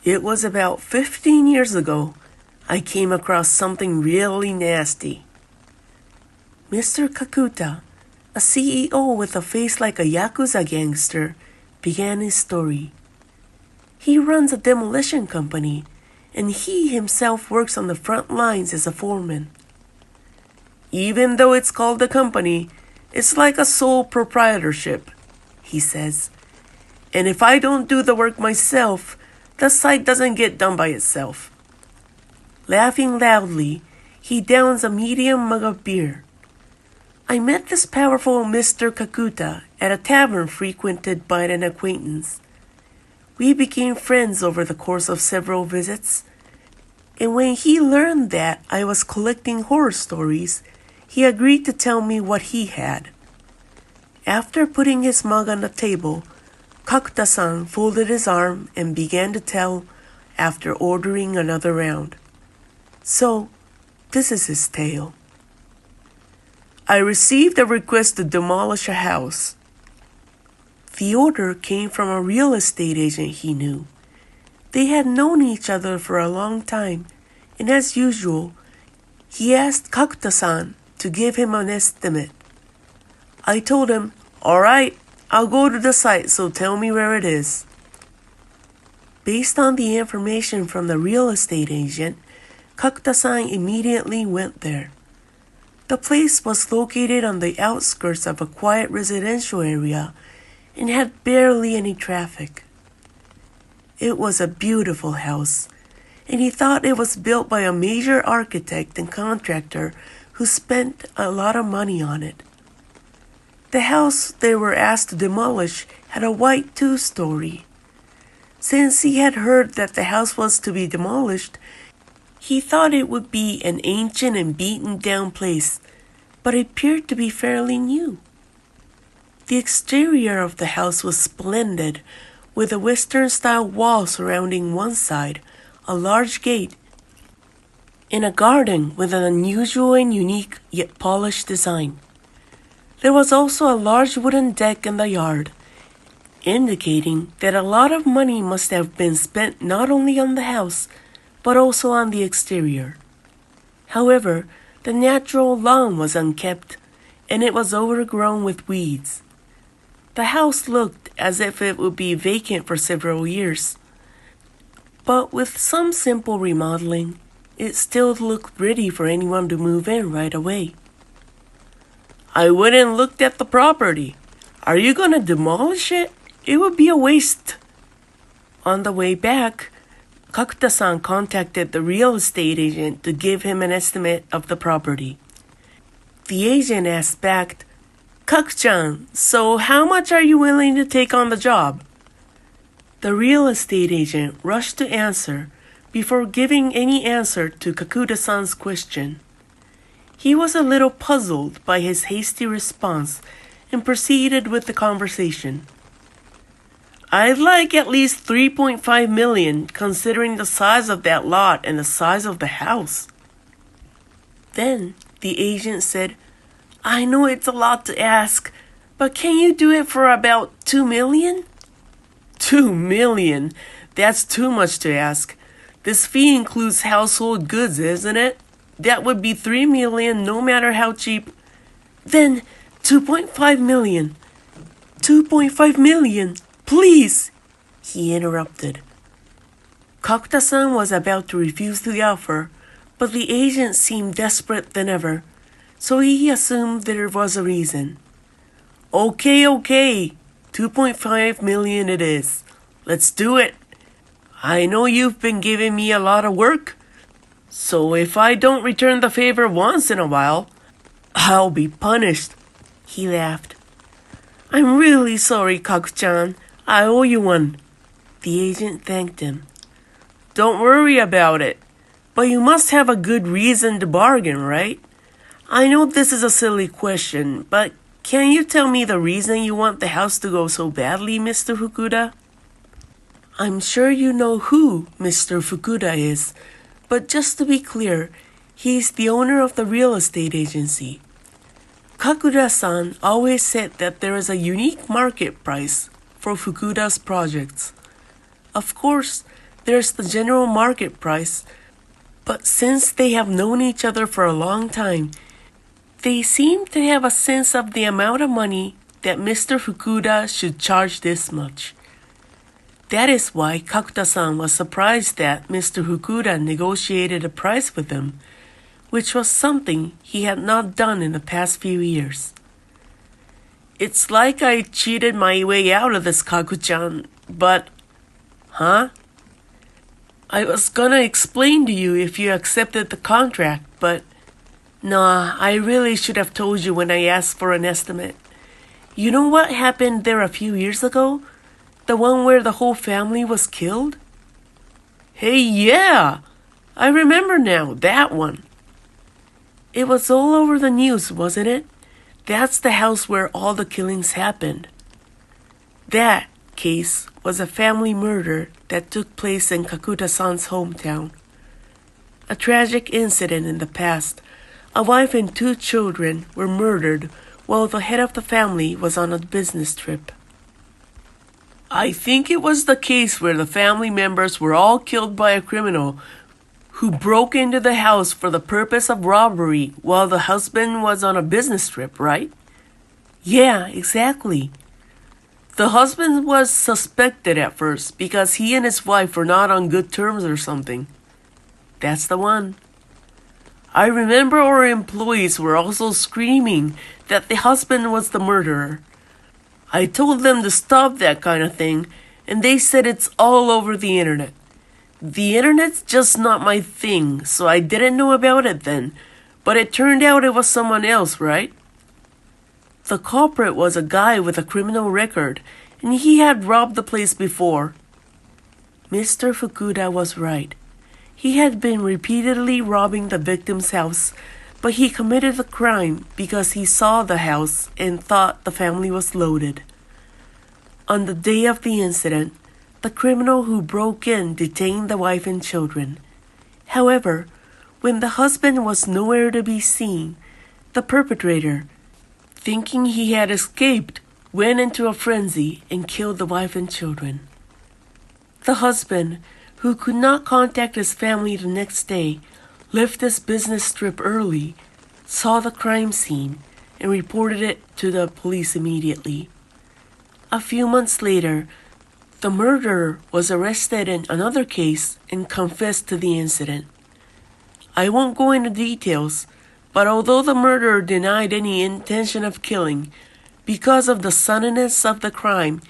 It was about 15 years ago. I came across something really nasty. Mr. Kakuta, a CEO with a face like a Yakuza gangster, began his story. He runs a demolition company, and he himself works on the front lines as a foreman. Even though it's called a company, it's like a sole proprietorship, he says. And if I don't do the work myself, the site doesn't get done by itself. Laughing loudly, he downs a medium mug of beer. I met this powerful Mr. Kakuta at a tavern frequented by an acquaintance. We became friends over the course of several visits, and when he learned that I was collecting horror stories, he agreed to tell me what he had. After putting his mug on the table, Kakuta-san folded his arm and began to tell after ordering another round. So, this is his tale. I received a request to demolish a house. The order came from a real estate agent he knew. They had known each other for a long time, and as usual, he asked Kakuta-san to give him an estimate. I told him, "All right, I'll go to the site, so tell me where it is." Based on the information from the real estate agent, Kakuta-san immediately went there. The place was located on the outskirts of a quiet residential area and had barely any traffic. It was a beautiful house, and he thought it was built by a major architect and contractor who spent a lot of money on it. The house they were asked to demolish had a white two-story. Since he had heard that the house was to be demolished, he thought it would be an ancient and beaten-down place, but it appeared to be fairly new. The exterior of the house was splendid, with a Western-style wall surrounding one side, a large gate, and a garden with an unusual and unique yet polished design. There was also a large wooden deck in the yard, indicating that a lot of money must have been spent not only on the house, but also on the exterior. However, the natural lawn was unkept, and it was overgrown with weeds. The house looked as if it would be vacant for several years, but with some simple remodeling, it still looked ready for anyone to move in right away. "I went and looked at the property. Are you going to demolish it? It would be a waste." On the way back, Kakuta-san contacted the real estate agent to give him an estimate of the property. The agent asked back, "Kaku-chan, so how much are you willing to take on the job?" The real estate agent rushed to answer before giving any answer to Kakuta-san's question. He was a little puzzled by his hasty response and proceeded with the conversation. "I'd like at least 3.5 million, considering the size of that lot and the size of the house." Then the agent said, "I know it's a lot to ask, but can you do it for about 2 million? 2 million? That's too much to ask. This fee includes household goods, isn't it? That would be 3 million no matter how cheap." "Then 2.5 million. 2.5 million, please," he interrupted. Kakuta-san was about to refuse the offer, but the agent seemed desperate than ever, so he assumed there was a reason. Okay, 2.5 million it is. Let's do it. I know you've been giving me a lot of work, so if I don't return the favor once in a while, I'll be punished." He laughed. "I'm really sorry, Kaku-chan. I owe you one." The agent thanked him. "Don't worry about it, but you must have a good reason to bargain, right? I know this is a silly question, but can you tell me the reason you want the house to go so badly, Mr. Fukuda?" "I'm sure you know who Mr. Fukuda is, but just to be clear, he's the owner of the real estate agency. Kakuda-san always said that there is a unique market price for Fukuda's projects. Of course, there's the general market price, but since they have known each other for a long time, they seem to have a sense of the amount of money that Mr. Fukuda should charge this much. That is why Kakuta-san was surprised that Mr. Fukuda negotiated a price with him, which was something he had not done in the past few years. It's like I cheated my way out of this, Kaku-chan, but... Huh? I was gonna explain to you if you accepted the contract, but... Nah, I really should have told you when I asked for an estimate. You know what happened there a few years ago? The one where the whole family was killed? Hey, yeah! I remember now, that one. It was all over the news, wasn't it? That's the house where all the killings happened. That case was a family murder that took place in Kakuta-san's hometown. A tragic incident in the past. A wife and 2 children were murdered while the head of the family was on a business trip. I think it was the case where the family members were all killed by a criminal who broke into the house for the purpose of robbery while the husband was on a business trip, right? Yeah, exactly. The husband was suspected at first because he and his wife were not on good terms or something. That's the one. I remember our employees were also screaming that the husband was the murderer. I told them to stop that kind of thing, and they said it's all over the internet. The internet's just not my thing, so I didn't know about it then, but it turned out it was someone else, right? The culprit was a guy with a criminal record, and he had robbed the place before. Mr. Fukuda was right. He had been repeatedly robbing the victim's house, but he committed the crime because he saw the house and thought the family was loaded. On the day of the incident, the criminal who broke in detained the wife and children. However, when the husband was nowhere to be seen, the perpetrator, thinking he had escaped, went into a frenzy and killed the wife and children. The husband, who could not contact his family the next day, left his business trip early, saw the crime scene, and reported it to the police immediately. A few months later, the murderer was arrested in another case and confessed to the incident. I won't go into details, but although the murderer denied any intention of killing, because of the suddenness of the crime,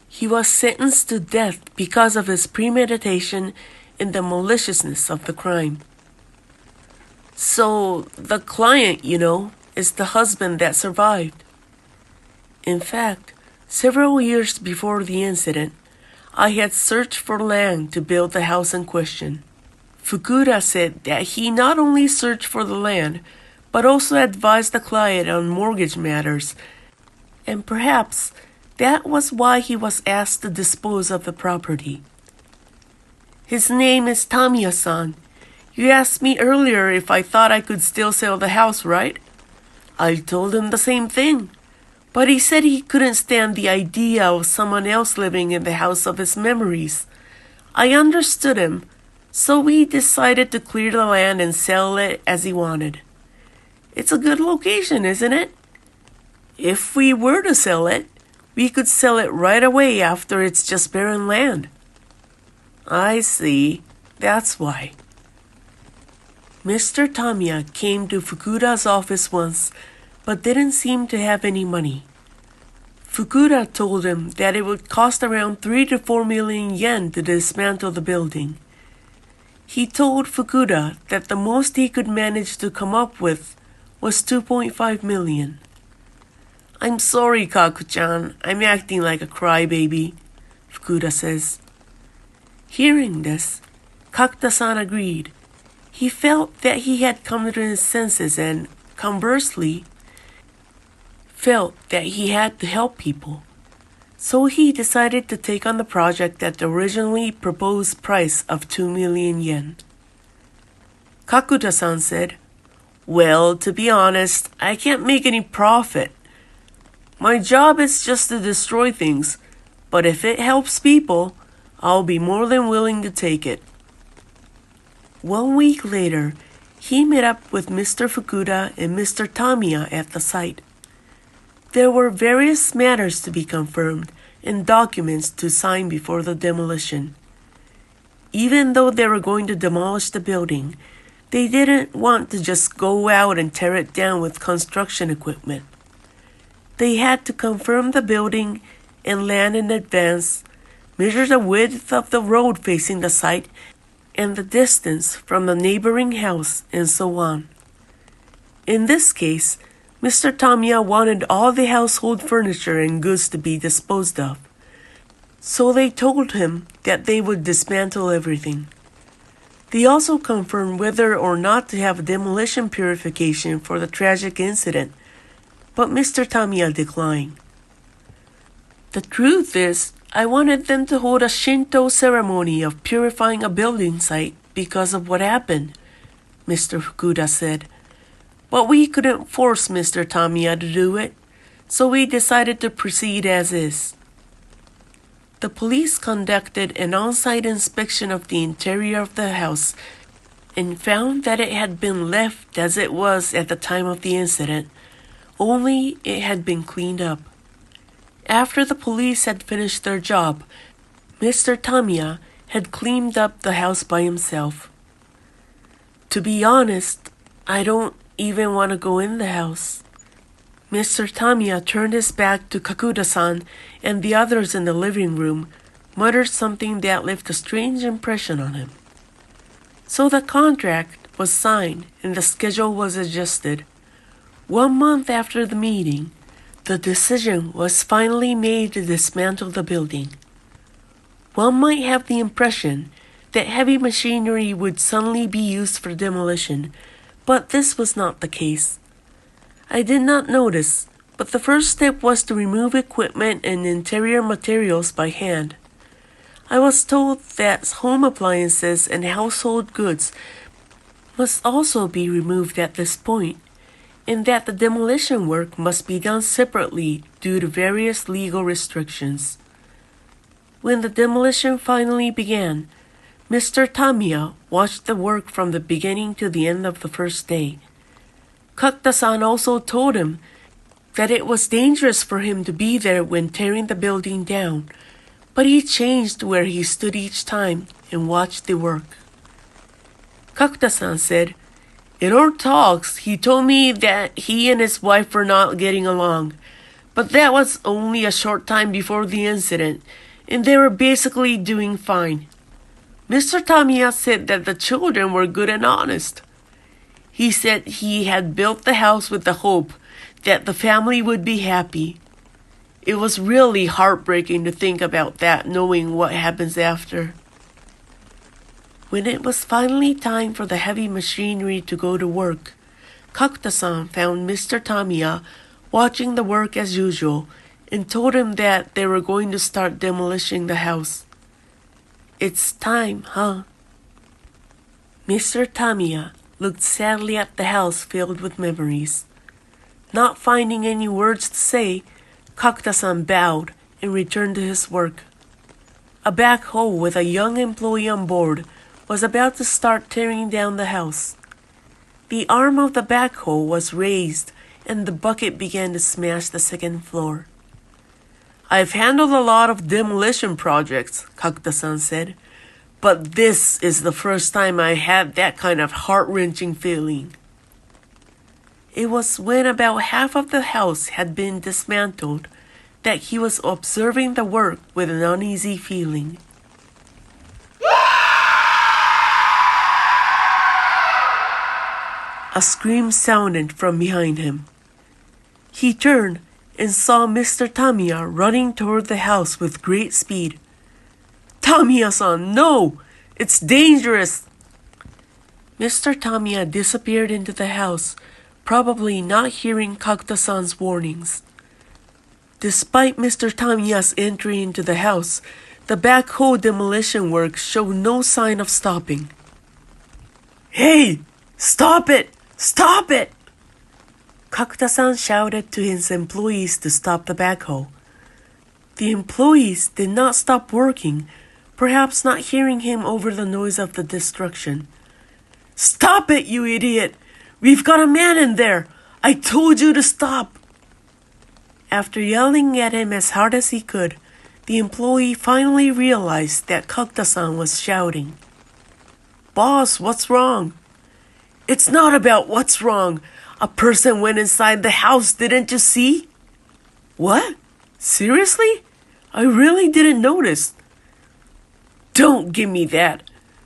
he was sentenced to death because of his premeditation and the maliciousness of the crime. So, the client, is the husband that survived. In fact, several years before the incident, I had searched for land to build the house in question. Fukuda said that he not only searched for the land, but also advised the client on mortgage matters, and perhaps that was why he was asked to dispose of the property. His name is Tamiya-san. You asked me earlier if I thought I could still sell the house, right? I told him the same thing, but he said he couldn't stand the idea of someone else living in the house of his memories. I understood him, so we decided to clear the land and sell it as he wanted. It's a good location, isn't it? If we were to sell it, we could sell it right away after it's just barren land. I see. That's why. Mr. Tamiya came to Fukuda's office once, but didn't seem to have any money. Fukuda told him that it would cost around 3 to 4 million yen to dismantle the building. He told Fukuda that the most he could manage to come up with was 2.5 million. I'm sorry, Kaku-chan. I'm acting like a crybaby, Fukuda says. Hearing this, Kakuta-san agreed. He felt that he had come to his senses and, conversely, felt that he had to help people. So he decided to take on the project at the originally proposed price of 2 million yen. Kakuta-san said, "Well, to be honest, I can't make any profit. My job is just to destroy things, but if it helps people, I'll be more than willing to take it." 1 week later, he met up with Mr. Fukuda and Mr. Tamiya at the site. There were various matters to be confirmed and documents to sign before the demolition. Even though they were going to demolish the building, they didn't want to just go out and tear it down with construction equipment. They had to confirm the building and land in advance, measure the width of the road facing the site, and the distance from the neighboring house, and so on. In this case, Mr. Tamiya wanted all the household furniture and goods to be disposed of, so they told him that they would dismantle everything. They also confirmed whether or not to have a demolition purification for the tragic incident, but Mr. Tamiya declined. "The truth is, I wanted them to hold a Shinto ceremony of purifying a building site because of what happened," Mr. Fukuda said. "But we couldn't force Mr. Tamiya to do it, so we decided to proceed as is." The police conducted an on-site inspection of the interior of the house and found that it had been left as it was at the time of the incident, only it had been cleaned up. After the police had finished their job, Mr. Tamiya had cleaned up the house by himself. "To be honest, I don't even want to go in the house." Mr. Tamiya turned his back to Kakuta-san and the others in the living room, muttered something that left a strange impression on him. So the contract was signed and the schedule was adjusted. 1 month after the meeting, the decision was finally made to dismantle the building. One might have the impression that heavy machinery would suddenly be used for demolition, but this was not the case. I did not notice, but the first step was to remove equipment and interior materials by hand. I was told that home appliances and household goods must also be removed at this point, and that the demolition work must be done separately due to various legal restrictions. When the demolition finally began, Mr. Tamiya watched the work from the beginning to the end of the first day. Kakuta-san also told him that it was dangerous for him to be there when tearing the building down, but he changed where he stood each time and watched the work. Kakuta-san said, "In our talks, he told me that he and his wife were not getting along, but that was only a short time before the incident, and they were basically doing fine. Mr. Tamiya said that the children were good and honest. He said he had built the house with the hope that the family would be happy. It was really heartbreaking to think about that, knowing what happens after." When it was finally time for the heavy machinery to go to work, Kakuta-san found Mr. Tamiya watching the work as usual and told him that they were going to start demolishing the house. "It's time, huh?" Mr. Tamiya looked sadly at the house filled with memories. Not finding any words to say, Kakuta-san bowed and returned to his work. A backhoe with a young employee on board was about to start tearing down the house. The arm of the backhoe was raised and the bucket began to smash the second floor. "I've handled a lot of demolition projects," Kakuta-san said, "but this is the first time I had that kind of heart-wrenching feeling." It was when about half of the house had been dismantled that he was observing the work with an uneasy feeling. A scream sounded from behind him. He turned and saw Mr. Tamiya running toward the house with great speed. "Tamiya-san, no! It's dangerous!" Mr. Tamiya disappeared into the house, probably not hearing Kakuta-san's warnings. Despite Mr. Tamiya's entry into the house, the backhoe demolition work showed no sign of stopping. "Hey! Stop it! Stop it!" Kakuta-san shouted to his employees to stop the backhoe. The employees did not stop working, perhaps not hearing him over the noise of the destruction. "Stop it, you idiot! We've got a man in there! I told you to stop!" After yelling at him as hard as he could, the employee finally realized that Kakta-san was shouting. "Boss, what's wrong?" "It's not about what's wrong. A person went inside the house, didn't you see?" "What? Seriously? I really didn't notice." "Don't give me that.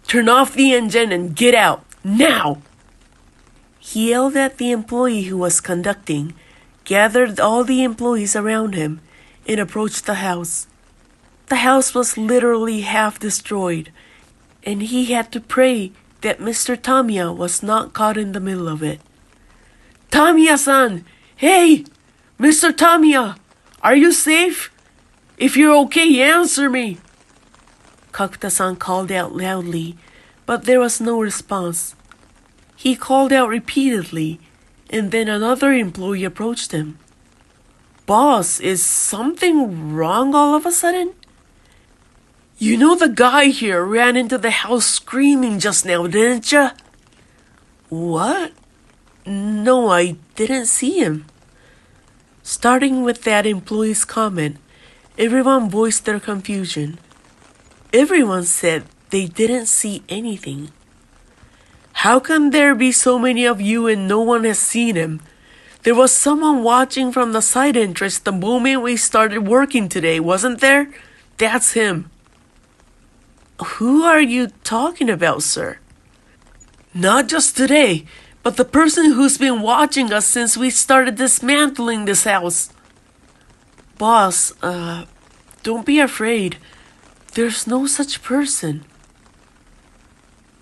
Turn off the engine and get out, now!" He yelled at the employee who was conducting, gathered all the employees around him, and approached the house. The house was literally half destroyed, and he had to pray that Mr. Tamiya was not caught in the middle of it. "Tamiya-san! Hey! Mr. Tamiya! Are you safe? If you're okay, answer me!" Kakta-san called out loudly, but there was no response. He called out repeatedly, and then another employee approached him. "Boss, is something wrong all of a sudden? You know the guy here ran into the house screaming just now, didn't ya?" "What? No, I didn't see him." Starting with that employee's comment, everyone voiced their confusion. Everyone said they didn't see anything. "How can there be so many of you and no one has seen him? There was someone watching from the side entrance the moment we started working today, wasn't there? That's him." "Who are you talking about, sir?" "Not just today, but the person who's been watching us since we started dismantling this house." "Boss, don't be afraid. There's no such person."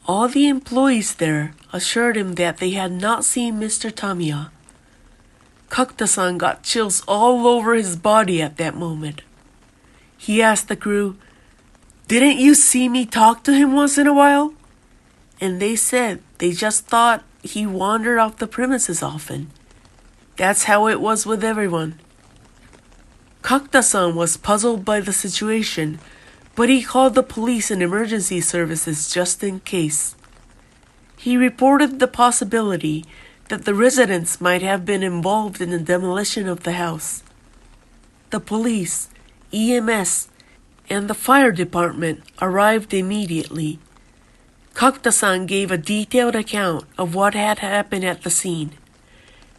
All the employees there assured him that they had not seen Mr. Tamiya. Kakta-san got chills all over his body at that moment. He asked the crew, "Didn't you see me talk to him once in a while?" And they said they just thought he wandered off the premises often. That's how it was with everyone. Kakta-san was puzzled by the situation, but he called the police and emergency services just in case. He reported the possibility that the residents might have been involved in the demolition of the house. The police, EMS, and the fire department arrived immediately. Kakta-san gave a detailed account of what had happened at the scene.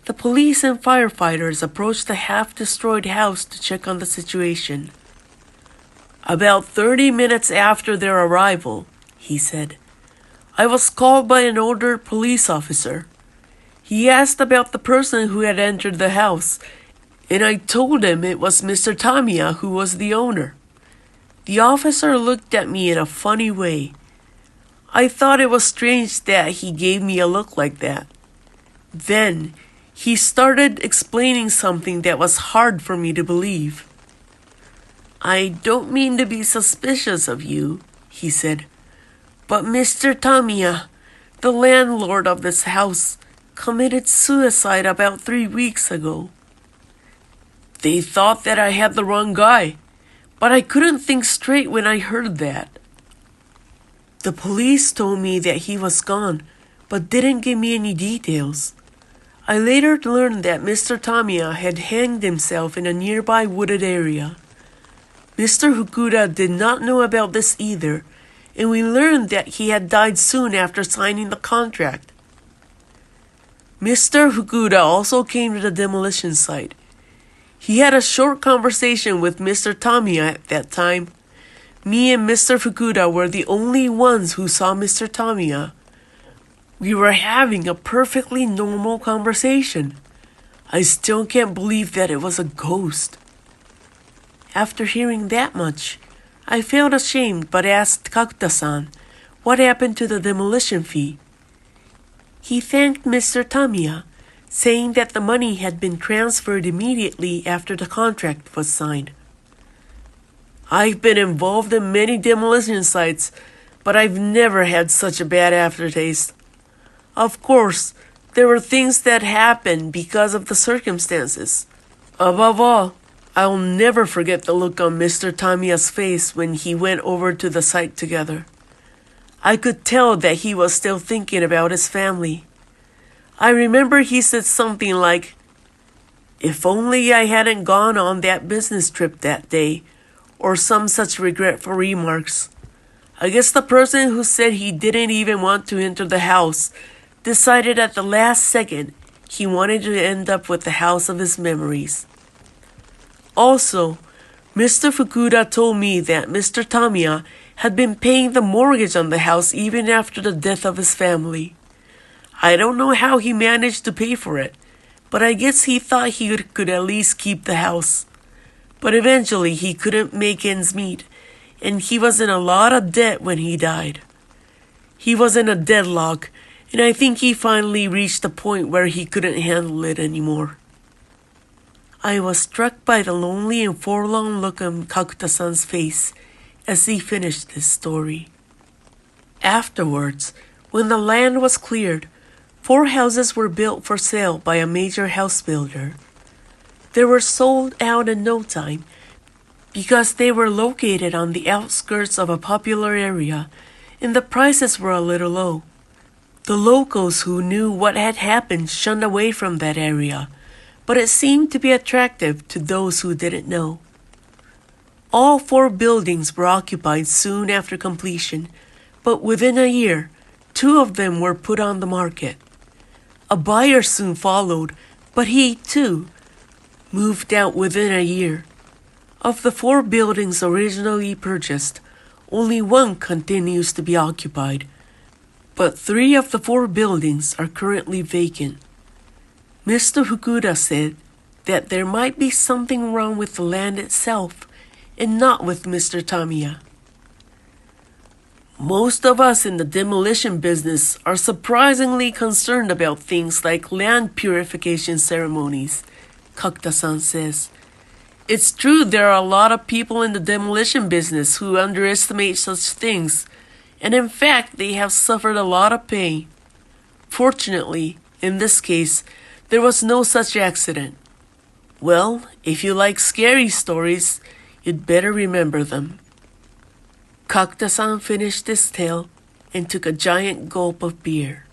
The police and firefighters approached the half-destroyed house to check on the situation. "About 30 minutes after their arrival," he said, "I was called by an older police officer. He asked about the person who had entered the house, and I told him it was Mr. Tamiya who was the owner. The officer looked at me in a funny way. I thought it was strange that he gave me a look like that. Then he started explaining something that was hard for me to believe. 'I don't mean to be suspicious of you,' he said, 'but Mr. Tamiya, the landlord of this house, committed suicide about 3 weeks ago.' They thought that I had the wrong guy, but I couldn't think straight when I heard that. The police told me that he was gone, but didn't give me any details. I later learned that Mr. Tamiya had hanged himself in a nearby wooded area. Mr. Fukuda did not know about this either, and we learned that he had died soon after signing the contract. Mr. Fukuda also came to the demolition site. He had a short conversation with Mr. Tamiya at that time. Me and Mr. Fukuda were the only ones who saw Mr. Tamiya. We were having a perfectly normal conversation. I still can't believe that it was a ghost." After hearing that much, I felt ashamed but asked Kakta-san what happened to the demolition fee. He thanked Mr. Tamiya, saying that the money had been transferred immediately after the contract was signed. "I've been involved in many demolition sites, but I've never had such a bad aftertaste. Of course, there were things that happened because of the circumstances. Above all, I'll never forget the look on Mr. Tamiya's face when he went over to the site together. I could tell that he was still thinking about his family. I remember he said something like, "If only I hadn't gone on that business trip that day," or some such regretful remarks. I guess the person who said he didn't even want to enter the house decided at the last second he wanted to end up with the house of his memories. Also, Mr. Fukuda told me that Mr. Tamiya had been paying the mortgage on the house even after the death of his family. I don't know how he managed to pay for it, but I guess he thought he could at least keep the house. But eventually he couldn't make ends meet, and he was in a lot of debt when he died. He was in a deadlock, and I think he finally reached a point where he couldn't handle it anymore. I was struck by the lonely and forlorn look on Kakuta-san's face as he finished his story. Afterwards, when the land was cleared, 4 houses were built for sale by a major house builder. They were sold out in no time because they were located on the outskirts of a popular area and the prices were a little low. The locals who knew what had happened shunned away from that area, but it seemed to be attractive to those who didn't know. All 4 buildings were occupied soon after completion, but within a year, 2 of them were put on the market. A buyer soon followed, but he, too, moved out within a year. Of the 4 buildings originally purchased, only 1 continues to be occupied, but 3 of the 4 buildings are currently vacant. Mr. Fukuda said that there might be something wrong with the land itself and not with Mr. Tamiya. Most of us in the demolition business are surprisingly concerned about things like land purification ceremonies, Kakuta-san says. It's true there are a lot of people in the demolition business who underestimate such things, and in fact they have suffered a lot of pain. Fortunately, in this case, there was no such accident. Well, if you like scary stories, you'd better remember them. Kakuta-san finished his tale and took a giant gulp of beer.